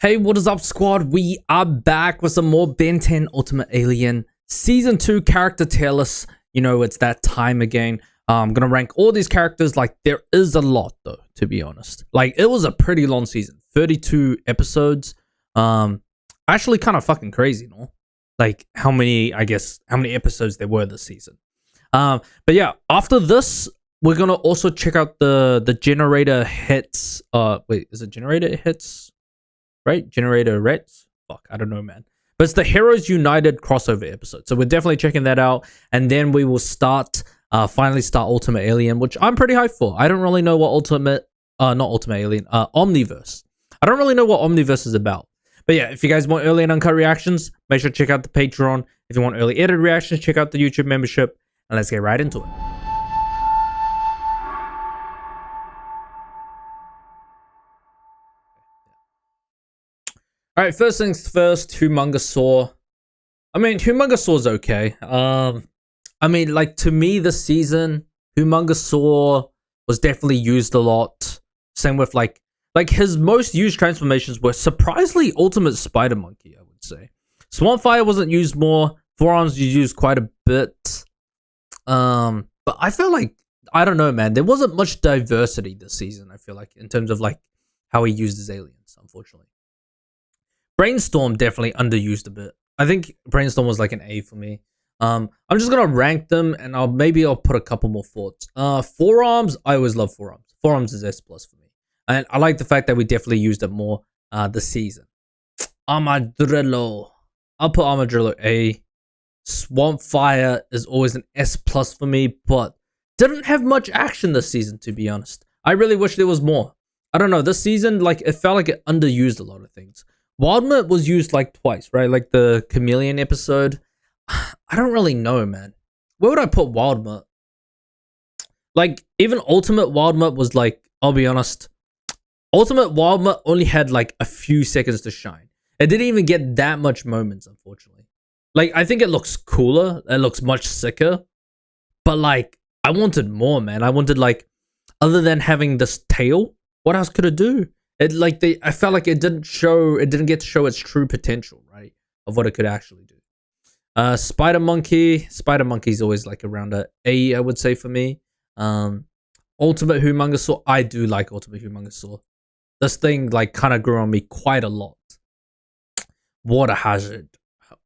Hey, what is up, squad? We are back with some more Ben 10 Ultimate Alien Season 2 character tier list. You know, it's that time again. I'm gonna rank all these characters. Like, there is a lot, though, to be honest. Like, it was a pretty long season. 32 episodes. Actually kind of fucking crazy, no? Like, how many episodes there were this season. But yeah, after this, we're gonna also check out the generator hits. Wait, is it generator hits? Right? Generator Reds? Fuck, I don't know, man. But it's the Heroes United crossover episode. So we're definitely checking that out. And then we will finally start Ultimate Alien, which I'm pretty hyped for. I don't really know what Omniverse. I don't really know what Omniverse is about. But yeah, if you guys want early and uncut reactions, make sure to check out the Patreon. If you want early edited reactions, check out the YouTube membership. And let's get right into it. All right, first things first, Humongousaur. I mean, Humongousaur's okay. I mean, like, to me this season, Humongousaur was definitely used a lot. Same with like his most used transformations were surprisingly Ultimate Spider Monkey, I would say. Swampfire wasn't used more. Forearms you used quite a bit. But I feel like, I don't know, man. There wasn't much diversity this season, I feel like, in terms of like how he used his aliens, unfortunately. Brainstorm definitely underused a bit. I think Brainstorm was like an A for me. I'm just gonna rank them, and I'll put a couple more thoughts. Forearms, I always love Forearms. Forearms is S+ for me, and I like the fact that we definitely used it more this season. Armadillo, I'll put Armadillo A. Swampfire is always an S+ for me, but didn't have much action this season, to be honest. I really wish there was more. I don't know, this season, like, it felt like it underused a lot of things. Wildmutt was used like twice, right? Like the Chameleon episode. I don't really know, man. Where would I put Wildmutt? Like, even Ultimate Wildmutt was like, I'll be honest, Ultimate Wildmutt only had like a few seconds to shine. It didn't even get that much moments, unfortunately. Like, I think it looks cooler. It looks much sicker. But like, I wanted more, man. I wanted, like, other than having this tail, what else could it do? I felt like it didn't get to show its true potential, right? Of what it could actually do. Spider Monkey's always like around A, I would say, for me. Ultimate Humongousaur, I do like Ultimate Humongousaur. This thing like kind of grew on me quite a lot. Water Hazard,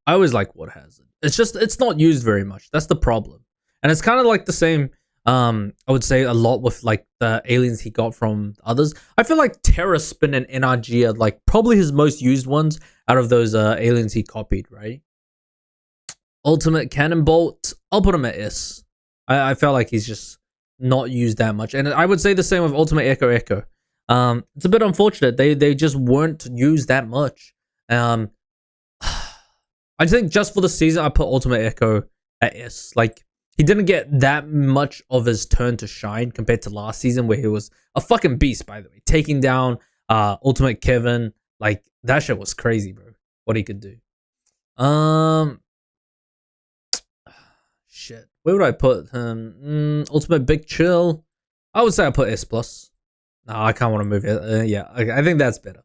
I always like Water Hazard. It's not used very much. That's the problem. And it's kind of like the same, I would say, a lot with like the aliens he got from others. I feel like Terra Spin and NRG are like probably his most used ones out of those aliens he copied, right? Ultimate Cannonbolt, I'll put him at S. I felt like he's just not used that much. And I would say the same with Ultimate Echo. It's a bit unfortunate. They just weren't used that much. I think just for the season, I put Ultimate Echo at S. Like, he didn't get that much of his turn to shine compared to last season, where he was a fucking beast, by the way. Taking down Ultimate Kevin. Like, that shit was crazy, bro. What he could do. Shit. Where would I put him? Ultimate Big Chill. I would say I put S+. No, I can't want to move it. Yeah, I think that's better.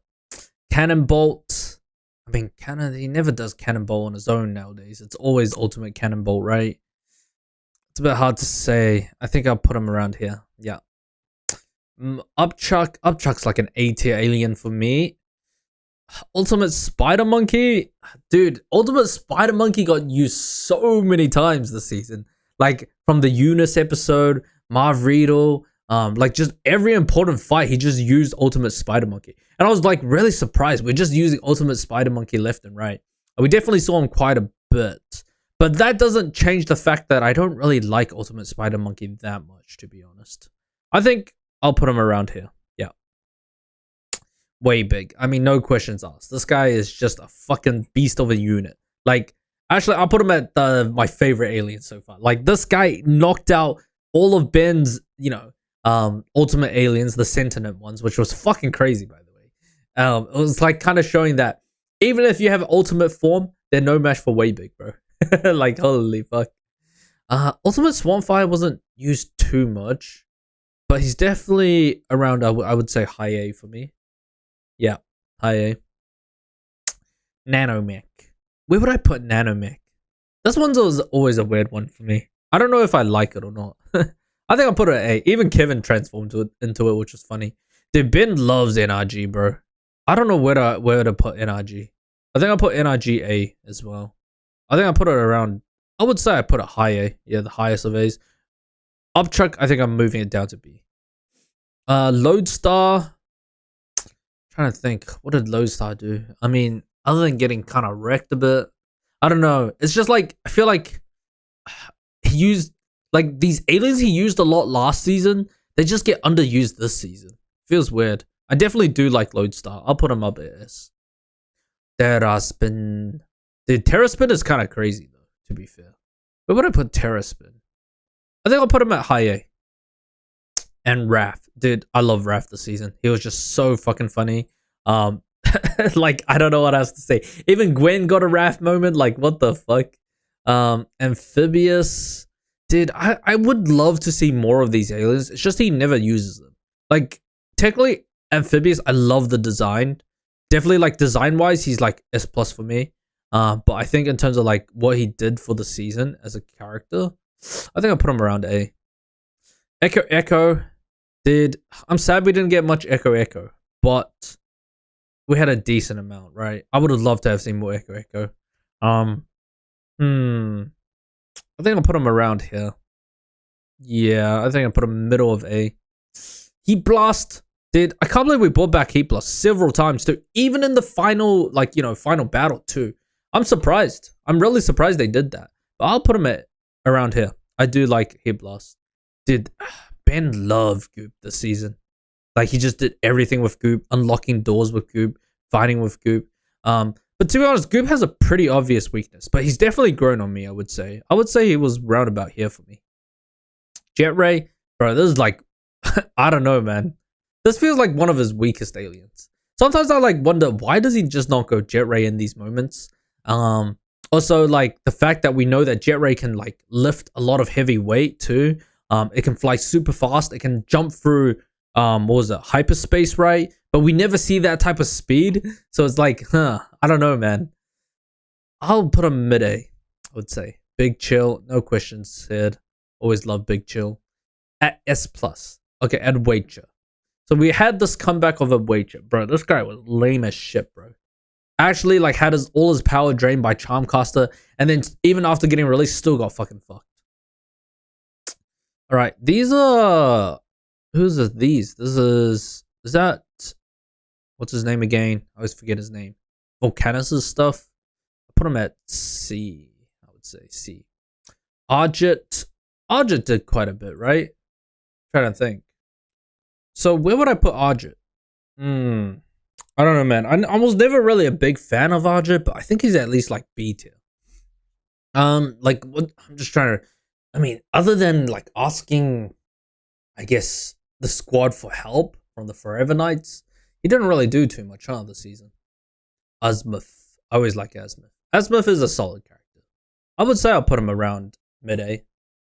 Cannonbolt. I mean, he never does Cannonball on his own nowadays. It's always Ultimate Cannonball, right? It's a bit hard to say. I think I'll put him around here. Yeah. Upchuck's like an A tier alien for me. Ultimate Spider Monkey. Dude, Ultimate Spider Monkey got used so many times this season. Like, from the Eunice episode, Marv Riddle, like, just every important fight, he just used Ultimate Spider Monkey. And I was like really surprised. We're just using Ultimate Spider Monkey left and right. We definitely saw him quite a bit. But that doesn't change the fact that I don't really like Ultimate Spider Monkey that much, to be honest. I think I'll put him around here. Yeah. Way big. I mean, no questions asked. This guy is just a fucking beast of a unit. Like, actually, I'll put him at my favorite alien so far. Like, this guy knocked out all of Ben's, ultimate aliens, the sentient ones, which was fucking crazy, by the way. It was like kind of showing that even if you have ultimate form, they're no match for way big, bro. Like, holy fuck. Ultimate Swampfire wasn't used too much, but he's definitely around, I would say, high A for me. Yeah, high A. Nanomech. Where would I put Nanomech? This one's always a weird one for me. I don't know if I like it or not. I think I'll put it at A. Even Kevin transformed into it, which is funny. Dude, Ben loves NRG, bro. I don't know where to put NRG. I think I'll put NRG A as well. I think I put it around. I would say I put it high A. Yeah, the highest of A's. Upchuck, I think I'm moving it down to B. Lodestar. Trying to think. What did Lodestar do? I mean, other than getting kind of wrecked a bit. I don't know. It's just like, I feel like he used, like, these aliens he used a lot last season, they just get underused this season. Feels weird. I definitely do like Lodestar. I'll put him up at S. Terraspin. Dude, Terraspin is kind of crazy, though, to be fair. Where would I put Terraspin? I think I'll put him at high A. And Raph. Dude, I love Raph this season. He was just so fucking funny. Like, I don't know what else to say. Even Gwen got a Raph moment. Like, what the fuck? Amphibious. Dude, I would love to see more of these aliens. It's just he never uses them. Like, technically, Amphibious, I love the design. Definitely, like, design-wise, he's, like, S+ for me. But I think in terms of, like, what he did for the season as a character, I think I'll put him around A. Echo. Dude, I'm sad we didn't get much Echo. But we had a decent amount, right? I would have loved to have seen more Echo. I think I'll put him around here. Yeah, I think I'll put him middle of A. Heat Blast. Dude, I can't believe we brought back Heat Blast several times too. Even in the final, like, final battle too. I'm surprised. I'm really surprised they did that. But I'll put him at around here. I do like Heat Blast. Dude, Ben loved Goop this season. Like, he just did everything with Goop, unlocking doors with Goop, fighting with Goop. But to be honest, Goop has a pretty obvious weakness, but he's definitely grown on me, I would say. I would say he was round about here for me. Jet Ray, bro, this is like, I don't know, man. This feels like one of his weakest aliens. Sometimes I like wonder, why does he just not go Jet Ray in these moments? Also, like, the fact that we know that Jet Ray can, like, lift a lot of heavy weight too. It can fly super fast. It can jump through, hyperspace, right? But we never see that type of speed. So it's like, I don't know, man. I'll put him mid-A, I would say. Big Chill, no questions said. Always love Big Chill. At S+. Okay, at Wager. So we had this comeback of a Wager. Bro, this guy was lame as shit, bro. Actually, like, had all his power drained by Charmcaster. And then even after getting released, still got fucking fucked. Alright, these are... Who's these? Is that... What's his name again? I always forget his name. Volcanus' stuff. I put him at C. I would say C. Argit did quite a bit, right? Trying to think. So where would I put Argit? I don't know, man. I was never really a big fan of Argit, but I think he's at least like B tier. Like, what? I'm just trying to... I mean, other than like asking, I guess, the squad for help from the Forever Knights, he didn't really do too much this season. Azimuth. I always like Azimuth. Azimuth is a solid character. I would say I'll put him around mid-A.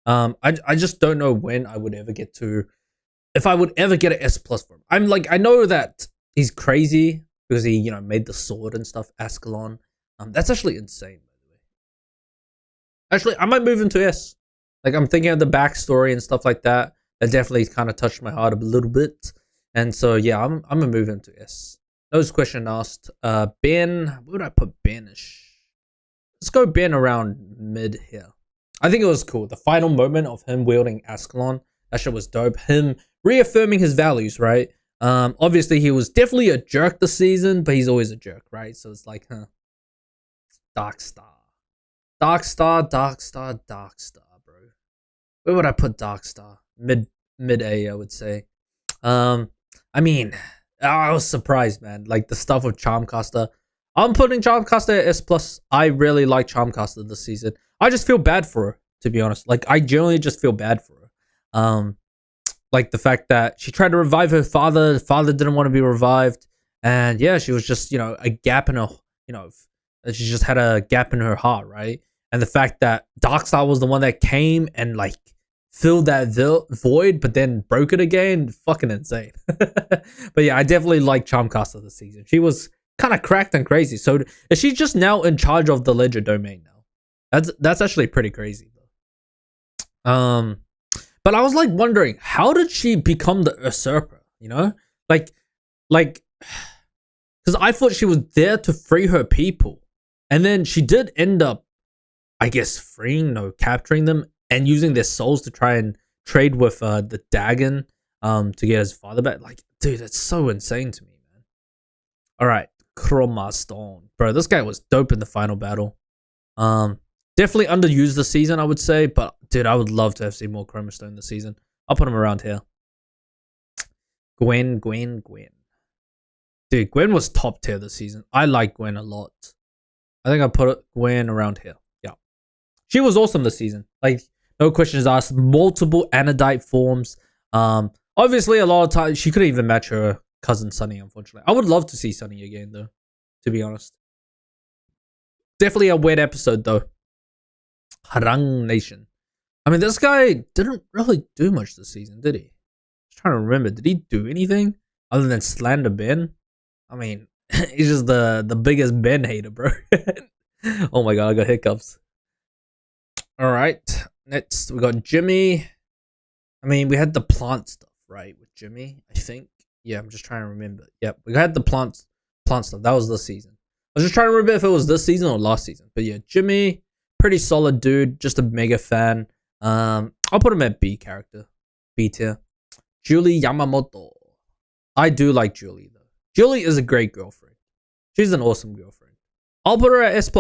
I just don't know when I would ever get to... If I would ever get an S+ for him. I'm like, I know that he's crazy because he, made the sword and stuff, Ascalon. That's actually insane, by the way. Actually, I might move him to S. Like, I'm thinking of the backstory and stuff like that. That definitely kind of touched my heart a little bit. And so, yeah, I'm going to move him to S. Nose question asked. Ben, where would I put Banish? Let's go Ben around mid here. I think it was cool. The final moment of him wielding Ascalon, that shit was dope. Him reaffirming his values, right? Obviously, he was definitely a jerk this season, but he's always a jerk, right? So it's like, Darkstar. Darkstar, bro. Where would I put Darkstar? Mid-A, I would say. I mean, I was surprised, man. Like, the stuff with Charmcaster. I'm putting Charmcaster at S+. I really like Charmcaster this season. I just feel bad for her, to be honest. Like, I genuinely just feel bad for her. Like, the fact that she tried to revive her father. The father didn't want to be revived. And, yeah, she was just, a gap in her, she just had a gap in her heart, right? And the fact that Darkstar was the one that came and, like, filled that void, but then broke it again. Fucking insane. But yeah, I definitely like Charmcaster this season. She was kind of cracked and crazy. So is she just now in charge of the Ledger domain now? That's actually pretty crazy though. But I was like wondering, how did she become the usurper? You know, like, because I thought she was there to free her people, and then she did end up, I guess, capturing them and using their souls to try and trade with the Dagon to get his father back. Like, dude, that's so insane to me, man. All right, Chroma Stone, bro. This guy was dope in the final battle. Definitely underused this season, I would say. But dude, I would love to have seen more Chroma Stone this season. I'll put him around here. Gwen. Dude, Gwen was top tier this season. I like Gwen a lot. I think I put Gwen around here. Yeah, she was awesome this season. Like, no questions asked. Multiple Anodite forms. Obviously, a lot of times she couldn't even match her cousin Sunny. Unfortunately, I would love to see Sunny again, though. To be honest, definitely a weird episode though. Harang Nation. I mean, this guy didn't really do much this season, did he? I'm trying to remember. Did he do anything other than slander Ben? I mean, he's just the biggest Ben hater, bro. Oh my god, I got hiccups. All right, next we got Jimmy. I mean, we had the plant stuff, right, with Jimmy, I think. Yeah, I'm just trying to remember. Yep, we had the plant stuff. That was this season. I was just trying to remember if it was this season or last season. But yeah, Jimmy, pretty solid dude. Just a mega fan. I'll put him at B character. B tier. Julie Yamamoto. I do like Julie, though. Julie is a great girlfriend. She's an awesome girlfriend. I'll put her at S+.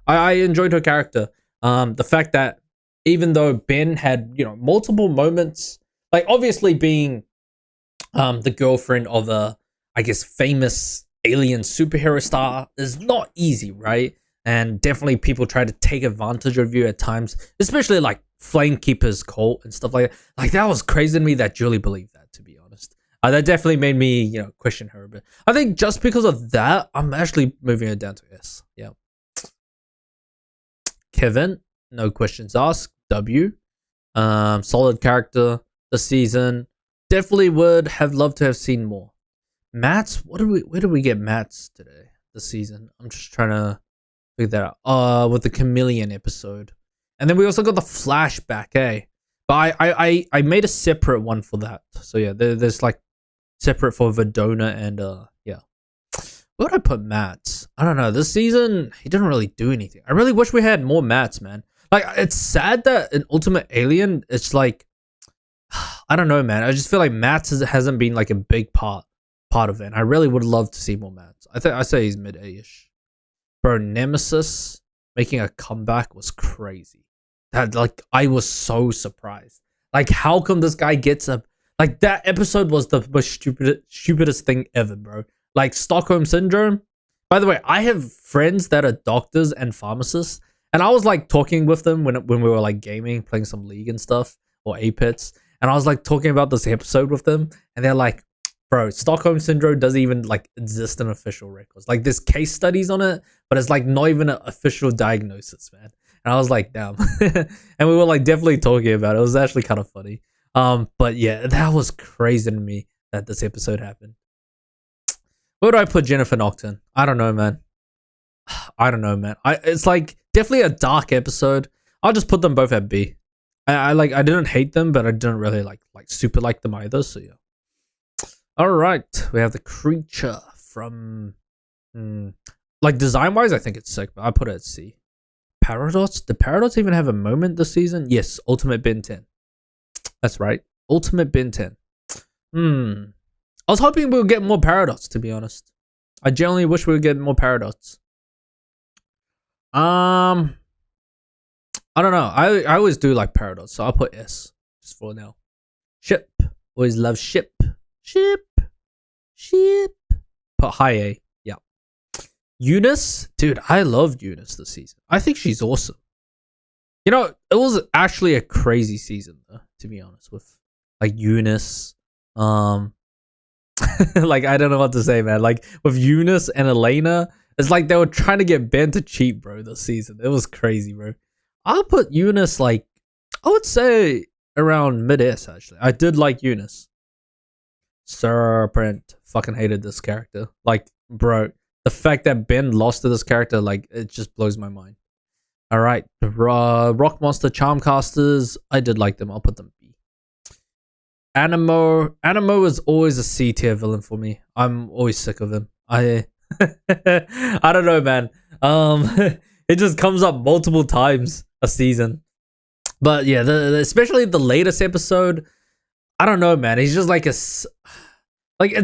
I enjoyed her character. The fact that even though Ben had, multiple moments, like obviously being the girlfriend of a, I guess, famous alien superhero star is not easy, right? And definitely people try to take advantage of you at times, especially like Flamekeeper's cult and stuff like that. Like, that was crazy to me that Julie believed that, to be honest. That definitely made me, question her a bit. I think just because of that, I'm actually moving her down to S. Yeah. Kevin, no questions asked. W. Solid character this season. Definitely would have loved to have seen more. Mats, where did we get Mats today this season? I'm just trying to figure that out. With the Chameleon episode. And then we also got the flashback, eh? But I made a separate one for that. So yeah, there's like separate for Verdona and yeah. Where would I put Mats? I don't know. This season, he didn't really do anything. I really wish we had more Mats, man. Like, it's sad that in Ultimate Alien, it's like, I don't know, man. I just feel like Mats hasn't been like a big part of it. And I really would love to see more Mats. I say he's mid A-ish. Bro, Nemesis making a comeback was crazy. That, like, I was so surprised. Like, how come this guy gets a... Like, that episode was the most stupidest thing ever, bro. Like, Stockholm Syndrome. By the way, I have friends that are doctors and pharmacists. And I was, like, talking with them when we were, like, gaming, playing some League and stuff. Or Apex. And I was, like, talking about this episode with them. And they're like, bro, Stockholm Syndrome doesn't even, like, exist in official records. Like, there's case studies on it. But it's, like, not even an official diagnosis, man. And I was like, damn. And we were, like, definitely talking about it. It was actually kind of funny. But yeah, that was crazy to me that this episode happened. Where do I put Jennifer Nocturne? I don't know, man. It's like definitely a dark episode. I'll just put them both at B. I didn't hate them, but I didn't really like super like them either. So yeah. All right, we have the creature from like design wise, I think it's sick, but I put it at C. Paradox. Did Paradox even have a moment this season? Yes, Ultimate Ben 10. That's right. Ultimate Ben 10. I was hoping we would get more Paradox, to be honest. I genuinely wish we would get more Paradox. I don't know. I always do like Paradox, so I'll put S just for now. Ship. Always love ship. Ship. Put high A. Yeah. Eunice. Dude, I love Eunice this season. I think she's awesome. You know, it was actually a crazy season, though, to be honest, with like Eunice. Like, I don't know what to say, man. Like, with Eunice and Elena, it's like they were trying to get Ben to cheat, bro, this season. It was crazy, bro. I'll put Eunice, like, I would say around mid-S, actually. I did like Eunice. Serpent. Fucking hated this character. Like, bro, The fact that Ben lost to this character, like, it just blows my mind. All right, Rock Monster Charmcasters. I did like them. I'll put them B. Animo is always a C tier villain for me. I'm always sick of him. I don't know, man. It just comes up multiple times a season. But yeah, especially the latest episode, I don't know, man. He's just like it's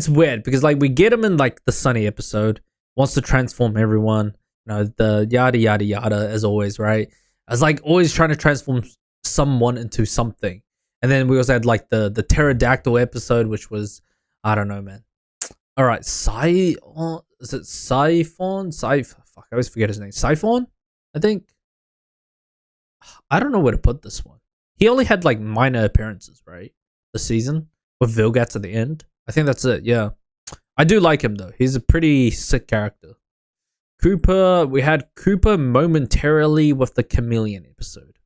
weird because like we get him in like the Sunny episode, wants to transform everyone, you know, the yada yada yada as always, right? I was like always trying to transform someone into something. And then we also had like the pterodactyl episode, which was, I don't know, man. All right, is it Siphon? Fuck, I always forget his name. Siphon, I think. I don't know where to put this one. He only had like minor appearances, right? The season with Vilgatz at the end. I think that's it. Yeah, I do like him though. He's a pretty sick character. Cooper, we had Cooper momentarily with the Chameleon episode,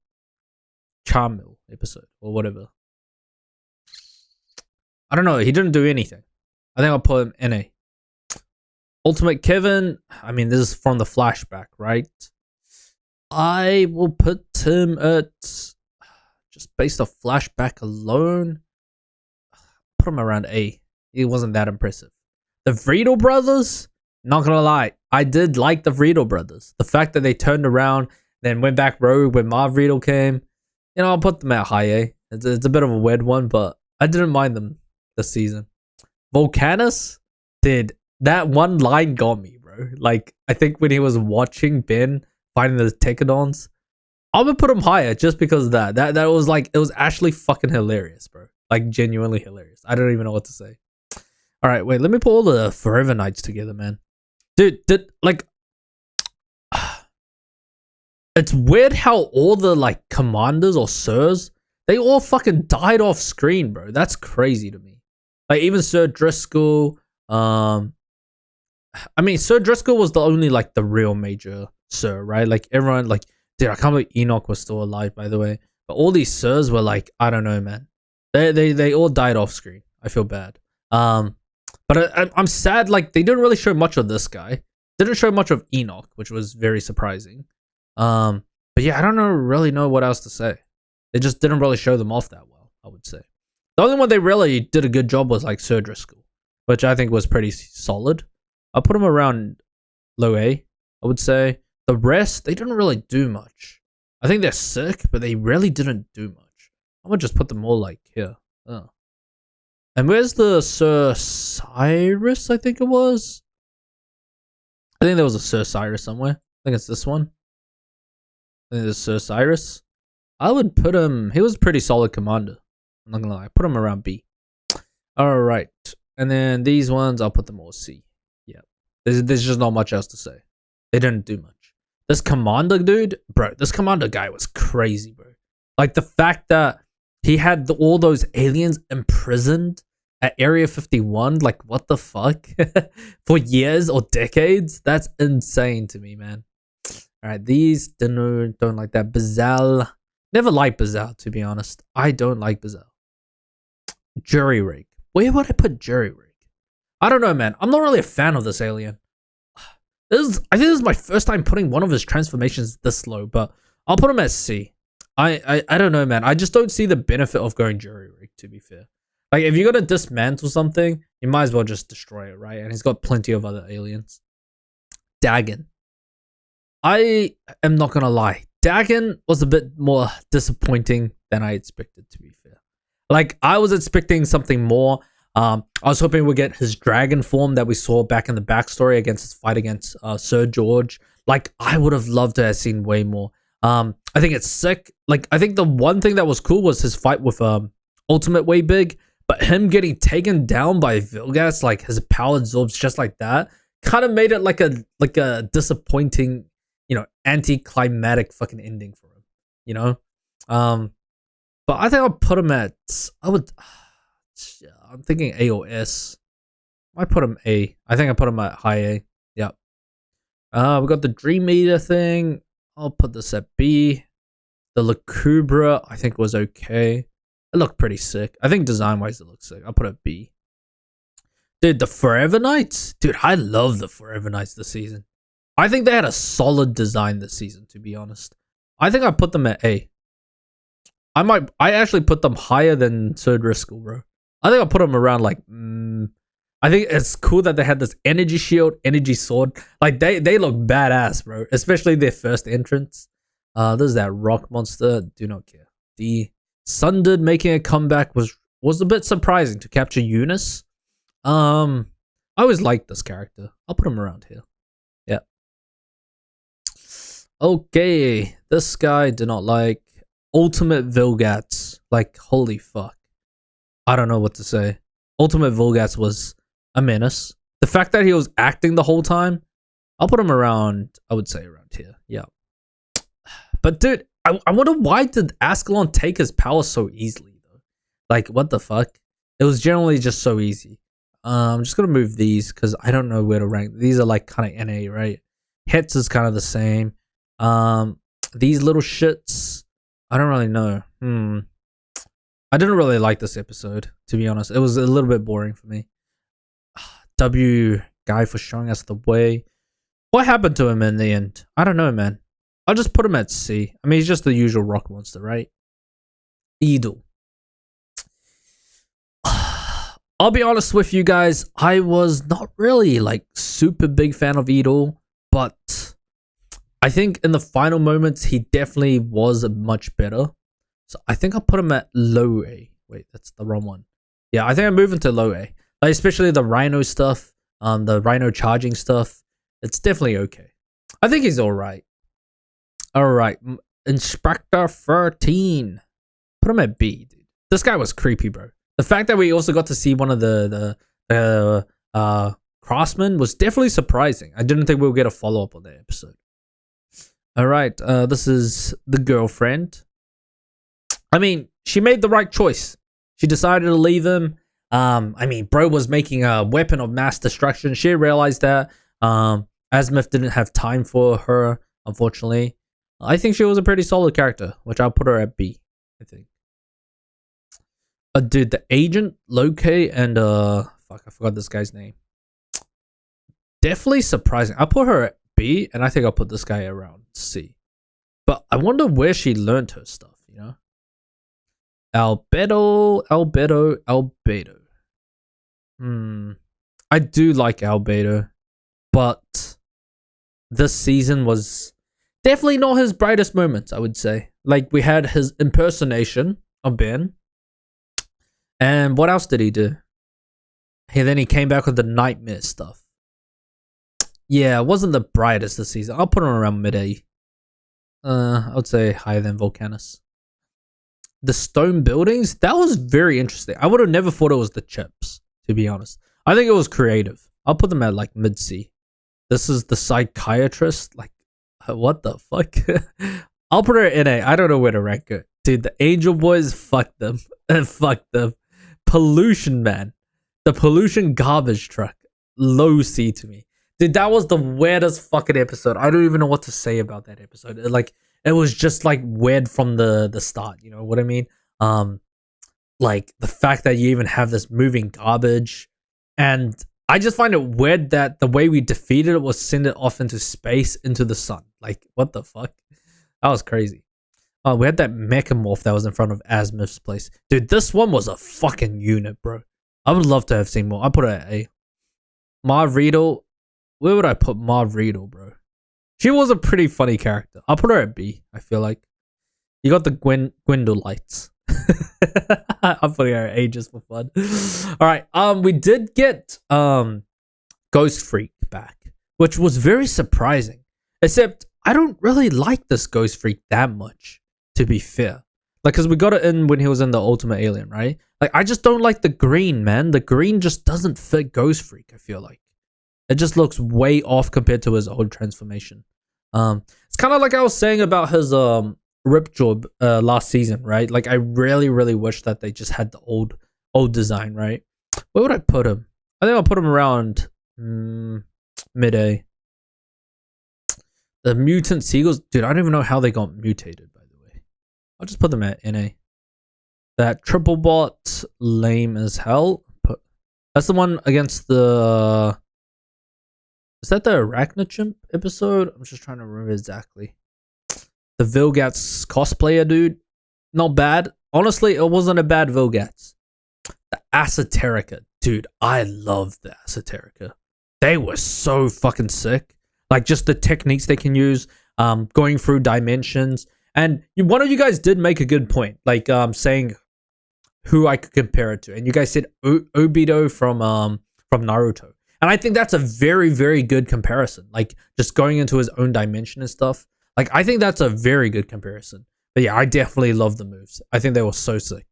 Charmel episode, or whatever. I don't know. He didn't do anything. I think I'll put him NA. Ultimate Kevin. I mean, this is from the flashback, right? I will put him at, just based off flashback alone, put him around A. He wasn't that impressive. The Vriedel brothers, not gonna lie, I did like the Vriedel brothers. The fact that they turned around, then went back rogue when Marv Vriedel came, you know, I'll put them at high A. It's a bit of a weird one, but I didn't mind them this season. Volcanus, dude, that one line got me, bro. Like, I think when he was watching Ben fighting the Techodons, I'm gonna put him higher just because of that. That was like, it was actually fucking hilarious, bro. Like, genuinely hilarious. I don't even know what to say. All right, wait, let me put all the Forever Knights together, man. Dude, it's weird how all the, like, commanders or sirs, they all fucking died off screen, bro. That's crazy to me. Like, even Sir Driscoll, I mean, Sir Driscoll was the only, like, the real major sir, right? Like, everyone, like, dude, I can't believe Enoch was still alive, by the way. But all these sirs were, like, I don't know, man. They all died off screen. I feel bad. But I'm sad, like, they didn't really show much of this guy. Didn't show much of Enoch, which was very surprising. But yeah, I don't really know what else to say. They just didn't really show them off that well, I would say. The only one they really did a good job was, like, Sir Driscoll, which I think was pretty solid. I'll put him around low A, I would say. The rest, they didn't really do much. I think they're sick, but they really didn't do much. I'm gonna just put them all, like, here. Oh. And where's the Sir Cyrus, I think it was? I think there was a Sir Cyrus somewhere. I think it's this one. I think it's Sir Cyrus. I would put him, he was a pretty solid commander. I'm not gonna lie. Put him around B. Alright. And then these ones, I'll put them all C. Yeah. There's just not much else to say. They didn't do much. This commander dude, bro, this commander guy was crazy, bro. Like, the fact that he had all those aliens imprisoned at Area 51, like, what the fuck? For years or decades? That's insane to me, man. Alright, these don't like that. Bazal. Never liked Bazal, to be honest. I don't like Bazal. Jury Rig. Where would I put Jury Rig? I don't know, man. I'm not really a fan of this alien. I think this is my first time putting one of his transformations this low, but I'll put him as C. I don't know, man. I just don't see the benefit of going Jury Rig, to be fair. Like, if you're gonna dismantle something, you might as well just destroy it, right? And he's got plenty of other aliens. Dagon. I am not gonna lie. Dagon was a bit more disappointing than I expected, to be fair. Like, I was expecting something more. I was hoping we'd get his dragon form that we saw back in the backstory against his fight against Sir George. Like, I would have loved to have seen way more. I think it's sick. Like, I think the one thing that was cool was his fight with Ultimate Way Big, but him getting taken down by Vilgatz, like, his power absorbs just like that, kind of made it like a disappointing, you know, anticlimactic fucking ending for him, you know. But I think I'll put him at, I'm thinking A or S. I put him A. I think I put him at high A. Yep. We got the Dream Eater thing. I'll put this at B. The Lacubra, I think, was okay. It looked pretty sick. I think design-wise it looks sick. I'll put it at B. Dude, the Forever Knights? Dude, I love the Forever Knights this season. I think they had a solid design this season, to be honest. I think I put them at A. I actually put them higher than Sir Driscoll, bro. I think I put them around like, I think it's cool that they had this energy shield, energy sword. Like they look badass, bro. Especially their first entrance. There's that rock monster. Do not care. The Sundered making a comeback was a bit surprising to capture Eunice. I always liked this character. I'll put him around here. Yeah. Okay, this guy did not like Ultimate Vilgats. Like, holy fuck. I don't know what to say. Ultimate Vilgats was a menace. The fact that he was acting the whole time, I'll put him around, I would say around here. Yeah. But dude, I wonder why did Ascalon take his power so easily though? Like, what the fuck? It was generally just so easy. I'm just gonna move these because I don't know where to rank. These are like kind of NA, right? Hits is kind of the same. These little shits, I don't really know. I didn't really like this episode, to be honest. It was a little bit boring for me. W guy for showing us the way. What happened to him in the end? I don't know, man. I'll just put him at C. I mean, he's just the usual rock monster, right? Edel. I'll be honest with you guys. I was not really like super big fan of Edel, but I think in the final moments he definitely was much better. So I think I'll put him at low A. Wait, that's the wrong one. Yeah, I think I'm moving to low A. Like, especially the Rhino stuff, the Rhino charging stuff. It's definitely okay. I think he's alright. Alright, Inspector 13. Put him at B, dude. This guy was creepy, bro. The fact that we also got to see one of the craftsmen was definitely surprising. I didn't think we would get a follow-up on that episode. Alright, this is the girlfriend. I mean, she made the right choice. She decided to leave him. I mean, bro was making a weapon of mass destruction. She realized that. Azimuth didn't have time for her, unfortunately. I think she was a pretty solid character, which I'll put her at B, I think. Dude, the agent, Loke, and fuck, I forgot this guy's name. Definitely surprising. I'll put her at B, and I think I'll put this guy around C. But I wonder where she learned her stuff, you know? Albedo. I do like Albedo, but this season was definitely not his brightest moments, I would say. Like, we had his impersonation of Ben. And what else did he do? Then he came back with the nightmare stuff. Yeah, it wasn't the brightest this season. I'll put him around mid-A. I would say higher than Volcanus. The stone buildings, that was very interesting. I would have never thought it was the chips, to be honest. I think it was creative. I'll put them at like mid-C. This is the psychiatrist. Like, what the fuck? I'll put her in A. I don't know where to rank it. Dude, the Angel Boys, fuck them. Fuck them. Pollution, man. The pollution garbage truck. Low C to me. Dude, that was the weirdest fucking episode. I don't even know what to say about that episode. It was just like weird from the start. You know what I mean? Like the fact that you even have this moving garbage. And I just find it weird that the way we defeated it was send it off into space, into the sun. Like, what the fuck? That was crazy. We had that mechamorph that was in front of Azimuth's place. Dude, this one was a fucking unit, bro. I would love to have seen more. I put her at A. Marv Riedel. Where would I put Marv Riedel, bro? She was a pretty funny character. I'll put her at B, I feel like. You got the Gwendol lights. I'm putting her at A just for fun. Alright, we did get Ghost Freak back, which was very surprising. Except, I don't really like this Ghost Freak that much, to be fair. Like, because we got it in when he was in the Ultimate Alien, right? Like, I just don't like the green, man. The green just doesn't fit Ghost Freak, I feel like. It just looks way off compared to his old transformation. It's kind of like I was saying about his Ripjaw last season, right? Like, I really, really wish that they just had the old design, right? Where would I put him? I think I'll put him around mid-A. The mutant seagulls, dude, I don't even know how they got mutated, by the way. I'll just put them at NA. That triple bot, lame as hell. That's the one against the. Is that the Arachnochimp episode? I'm just trying to remember exactly. The Vilgats cosplayer dude, not bad. Honestly, it wasn't a bad Vilgats. The Asoterica, dude, I love the Asoterica. They were so fucking sick. Like just the techniques they can use, going through dimensions. And one of you guys did make a good point, like saying who I could compare it to, and you guys said Obito from Naruto, and I think that's a very, very good comparison. Like just going into his own dimension and stuff. Like I think that's a very good comparison. But yeah, I definitely love the moves. I think they were so sick.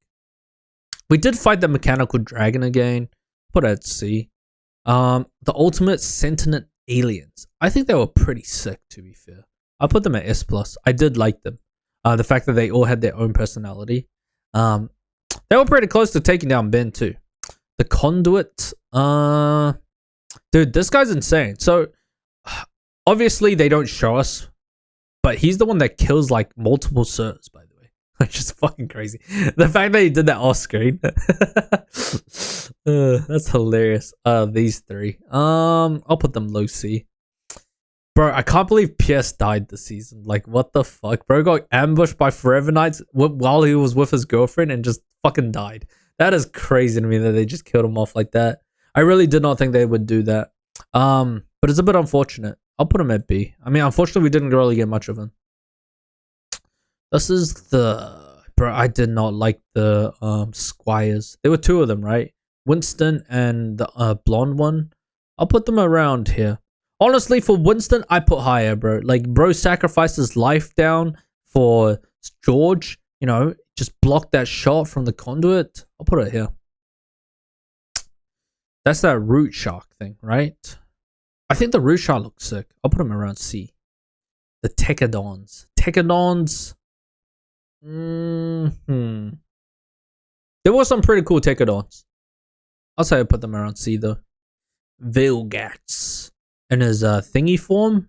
We did fight the mechanical dragon again. Put it at C. The ultimate sentient aliens. I think they were pretty sick, to be fair. I put them at S+. I did like them. The fact that they all had their own personality. They were pretty close to taking down Ben too. The conduit. Dude, this guy's insane. So, obviously they don't show us, but he's the one that kills like multiple sirs, by the way. Which is fucking crazy. The fact that he did that off screen. That's hilarious. These three. I'll put them low C. Bro, I can't believe Pierce died this season. Like, what the fuck? Bro got ambushed by Forever Knights while he was with his girlfriend and just fucking died. That is crazy to me that they just killed him off like that. I really did not think they would do that. But it's a bit unfortunate. I'll put him at B. I mean, unfortunately, we didn't really get much of him. This is the... Bro, I did not like the squires. There were two of them, right? Winston and the blonde one. I'll put them around here. Honestly, for Winston, I put higher, bro. Like, bro sacrificed his life down for George. You know, just block that shot from the conduit. I'll put it here. That's that root shark thing, right? I think the root shark looks sick. I'll put him around C. The Techodons. Techodons. There were some pretty cool Techodons. I'll say I put them around C, though. Vilgats. In his thingy form.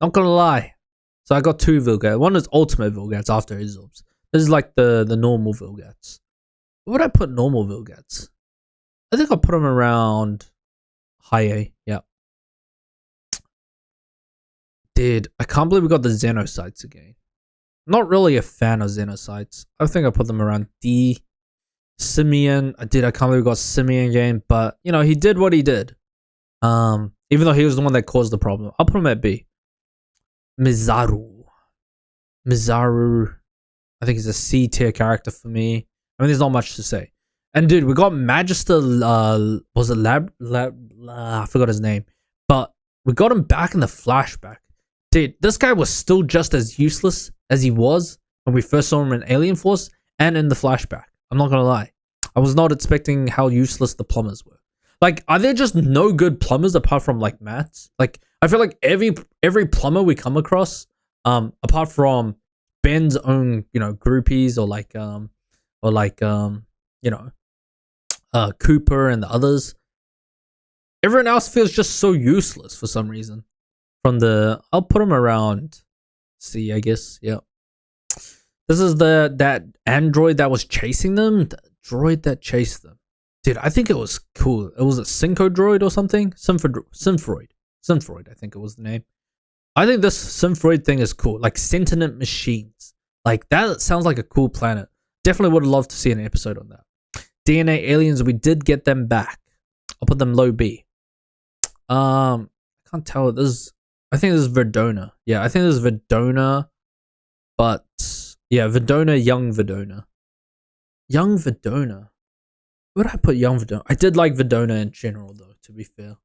Not gonna lie. So I got two Vilgats. One is ultimate Vilgats after his orbs. This is like the normal Vilgats. Where would I put normal Vilgats? I think I'll put them around high A. Yeah. Dude, I can't believe we got the Xenocytes again. Not really a fan of Xenocytes. I think I put them around D. Simeon. I can't believe we got Simeon again. But, you know, he did what he did. Even though he was the one that caused the problem. I'll put him at B. Mizaru. I think he's a C tier character for me. I mean, there's not much to say. And dude, we got Magister, was it I forgot his name. But we got him back in the flashback. Dude, this guy was still just as useless as he was when we first saw him in Alien Force and in the flashback. I'm not gonna lie. I was not expecting how useless the plumbers were. Like, are there just no good plumbers apart from like Matt's? Like, I feel like every plumber we come across, apart from Ben's own, you know, groupies or Cooper and the others, everyone else feels just so useless for some reason. I'll put them around C, I guess. Yeah. This is that android that was chasing them. The droid that chased them. Dude, I think it was cool. It was a Synchro droid or something? Synthroid, I think it was the name. I think this Synthroid thing is cool. Like sentient machines. Like that sounds like a cool planet. Definitely would have loved to see an episode on that. DNA aliens, we did get them back. I'll put them low B. I can't tell. I think this is Verdona. Yeah, I think this is Verdona. But yeah, Verdona, young Verdona. Young Verdona. Where did I put young Verdona? I did like Verdona in general, though, to be fair.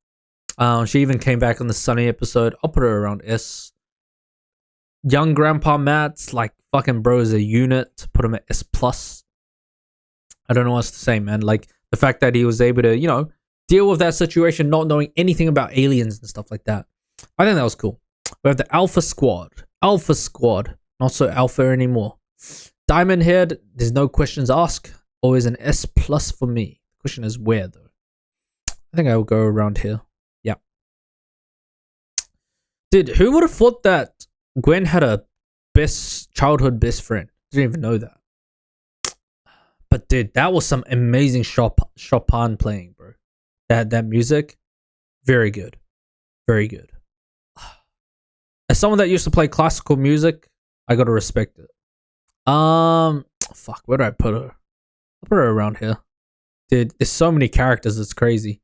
She even came back on the Sunny episode. I'll put her around S. Young Grandpa Matt's like fucking bro is a unit. Put him at S+. I don't know what else to say, man. Like the fact that he was able to, you know, deal with that situation, not knowing anything about aliens and stuff like that. I think that was cool. We have the Alpha Squad. Alpha Squad. Not so alpha anymore. Diamond Head. There's no questions asked. Always an S+ for me. The question is where, though. I think I will go around here. Yeah. Dude, who would have thought that Gwen had a childhood best friend? Didn't even know that. But dude, that was some amazing Chopin playing, bro. That music, very good, very good. As someone that used to play classical music, I gotta respect it. Fuck, where do I put her? I'll put her around here. Dude, there's so many characters, it's crazy.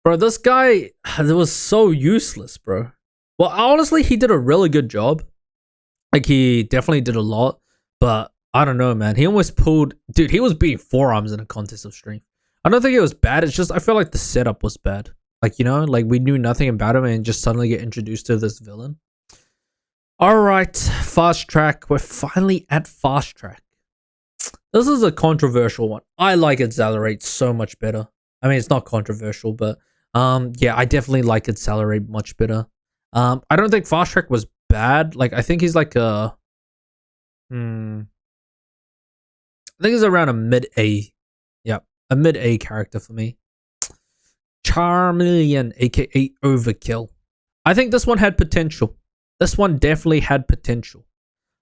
Bro, this guy, it was so useless, bro. Well, honestly, he did a really good job. Like, he definitely did a lot. But, I don't know, man. He almost pulled... Dude, he was beating forearms in a contest of strength. I don't think it was bad. It's just, I feel like the setup was bad. Like, you know, like, we knew nothing about him and just suddenly get introduced to this villain. Alright, fast track. We're finally at fast track. This is a controversial one. I like Accelerate so much better. I mean, it's not controversial, but yeah, I definitely like Accelerate much better. I don't think Fast Track was bad. Like, I think he's like a I think he's around a mid-A. Yeah, a mid-A character for me. Charmeleon, aka Overkill. I think this one had potential. This one definitely had potential.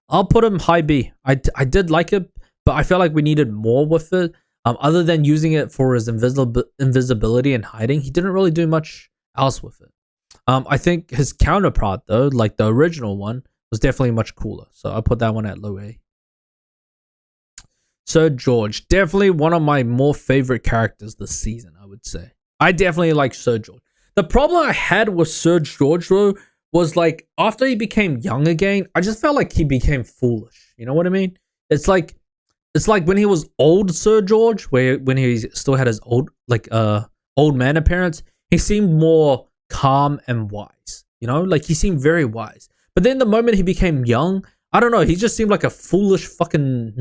I'll put him high B. I did like it, but I felt like we needed more with it. Other than using it for his invisibility and hiding, he didn't really do much else with it. I think his counterpart, though, like the original one, was definitely much cooler. So I'll put that one at low A. Sir George, definitely one of my more favorite characters this season, I would say. I definitely like Sir George. The problem I had with Sir George, though, was like after he became young again, I just felt like he became foolish. You know what I mean? It's like when he was old Sir George, when he still had his old man appearance, he seemed more calm and wise. You know, like he seemed very wise. But then the moment he became young, I don't know, he just seemed like a foolish fucking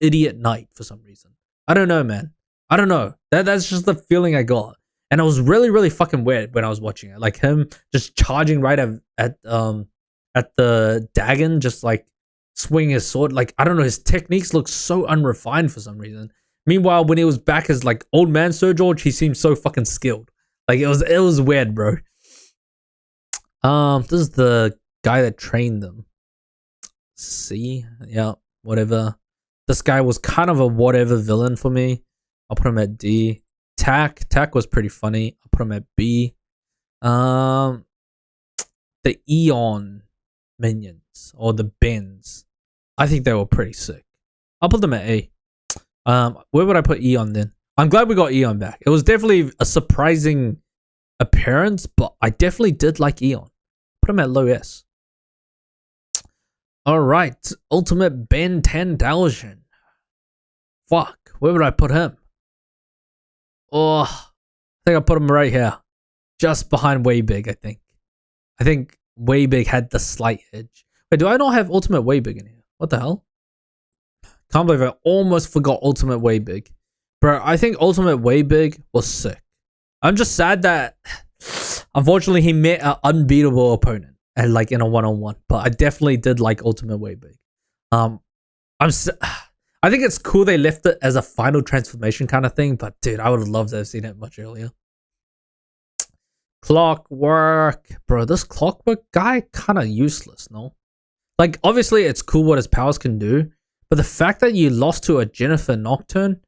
idiot knight for some reason. I don't know, man. I don't know. That's just the feeling I got. And it was really, really fucking weird when I was watching it. Like him just charging right at the Dagon, just like swinging his sword. Like, I don't know, his techniques look so unrefined for some reason. Meanwhile, when he was back as like old man Sir George, he seemed so fucking skilled. Like it was weird, bro. This is the guy that trained them. C, yeah, whatever. This guy was kind of a whatever villain for me. I'll put him at D. Tack was pretty funny. I'll put him at B. The Eon minions or the Bens, I think they were pretty sick. I'll put them at A. Where would I put Eon then? I'm glad we got Eon back. It was definitely a surprising appearance, but I definitely did like Eon. Put him at low S. Alright, Ultimate Ben 10,000. Fuck, where would I put him? Oh, I think I put him right here. Just behind Way Big, I think. I think Way Big had the slight edge. Wait, do I not have Ultimate Way Big in here? What the hell? Can't believe I almost forgot Ultimate Way Big. Bro, I think Ultimate Way Big was sick. I'm just sad that unfortunately he met an unbeatable opponent and like in a one-on-one. But I definitely did like Ultimate Way Big. I think it's cool they left it as a final transformation kind of thing, but dude, I would have loved to have seen it much earlier. Clockwork. Bro, this Clockwork guy kind of useless, no? Like, obviously it's cool what his powers can do, but the fact that you lost to a Jennifer Nocturne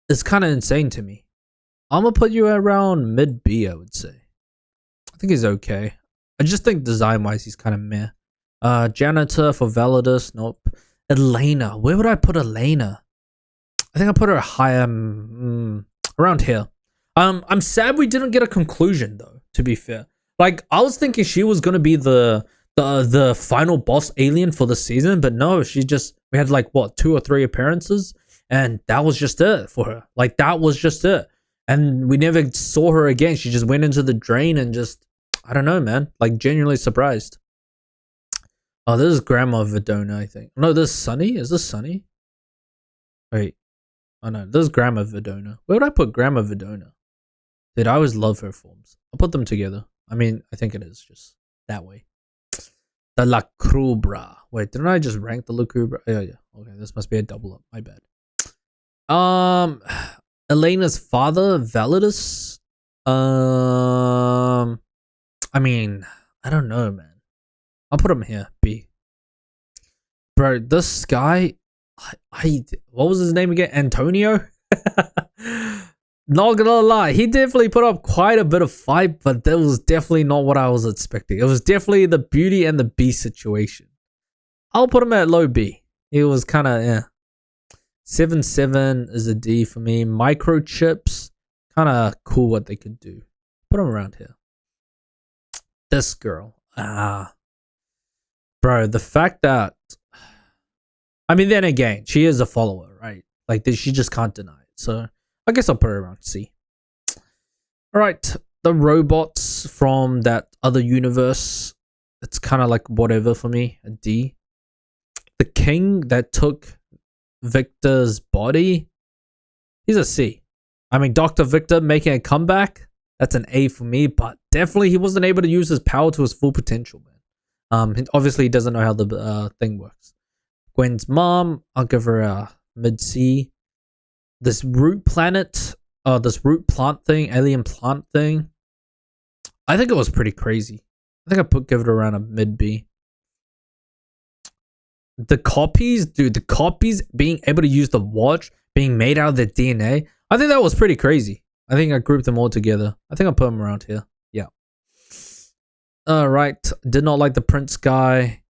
is kind of insane to me. I'm gonna put you around mid-B, I would say. I think he's okay. I just think design-wise he's kind of meh. Janitor for Validus, nope. Elena, where would I put Elena? I think I put her higher, around here. I'm sad we didn't get a conclusion though, to be fair. Like, I was thinking she was gonna be the final boss alien for the season, but no, we had like what, 2 or 3 appearances, and that was just it for her. Like, that was just it. And we never saw her again. She just went into the drain and just, I don't know, man. Like, genuinely surprised. Oh, this is Grandma Vidona, I think. No, this is Sunny? Is this Sunny? Wait. Oh no, this is Grandma Vidona. Where would I put Grandma Vidona? Dude, I always love her forms. I'll put them together. I mean, I think it is just that way. The Lacrubra. Wait, didn't I just rank the Lacrubra? Oh, yeah. Okay, this must be a double up. My bad. Elena's father, Validus. I mean, I don't know, man. I'll put him here, B. Bro, this guy, what was his name again? Antonio? Not gonna lie, he definitely put up quite a bit of fight, but that was definitely not what I was expecting. It was definitely the Beauty and the Beast situation. I'll put him at low B. It was kind of, yeah. 7-7 is a D for me. Microchips, kind of cool what they could do. Put him around here. This girl. Bro, the fact that... I mean, then again, she is a follower, right? Like, she just can't deny it. So, I guess I'll put her around C. Alright, the robots from that other universe. It's kind of like whatever for me. A D. The king that took Victor's body, he's a C. I mean, Dr. Victor making a comeback, that's an A for me, but definitely he wasn't able to use his power to his full potential, man. Obviously he doesn't know how the thing works. Gwen's mom, I'll give her a mid C. This root planet, this root plant thing, alien plant thing, I think it was pretty crazy. I think give it around a mid B. The copies, dude, the copies being able to use the watch, being made out of their DNA, I think that was pretty crazy. I think I grouped them all together. I think I'll put them around here. Yeah. Alright. Did not like the Prince guy.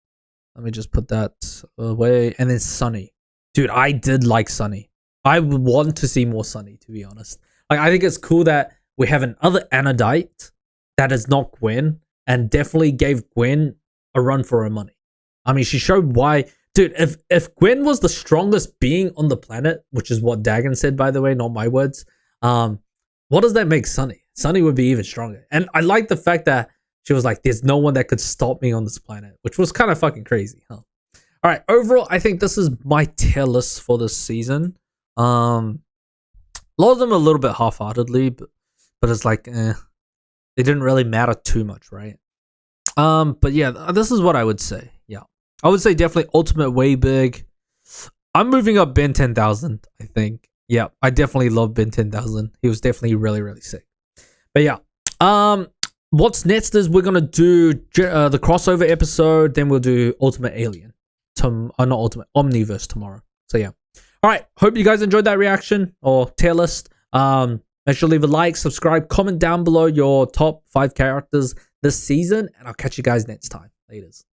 Let me just put that away. And then Sunny. Dude, I did like Sunny. I would want to see more Sunny, to be honest. Like, I think it's cool that we have another Anodite that is not Gwen, and definitely gave Gwen a run for her money. I mean, she showed why. Dude, if Gwen was the strongest being on the planet, which is what Dagon said, by the way, not my words, what does that make Sunny? Sunny would be even stronger. And I like the fact that she was like, there's no one that could stop me on this planet, which was kind of fucking crazy, huh? All right, overall, I think this is my tier list for this season. A lot of them a little bit half-heartedly, but it's like, they didn't really matter too much, right? But yeah, this is what I would say. Yeah, I would say definitely Ultimate way big. I'm moving up Ben 10,000, I think. Yeah, I definitely love Ben 10,000. He was definitely really, really sick. But yeah, what's next is we're gonna do the crossover episode. Then we'll do Ultimate Alien. Not Ultimate, Omniverse tomorrow. So yeah. All right. Hope you guys enjoyed that reaction or tier list. Make sure to leave a like, subscribe, comment down below your top 5 characters this season, and I'll catch you guys next time. Laters.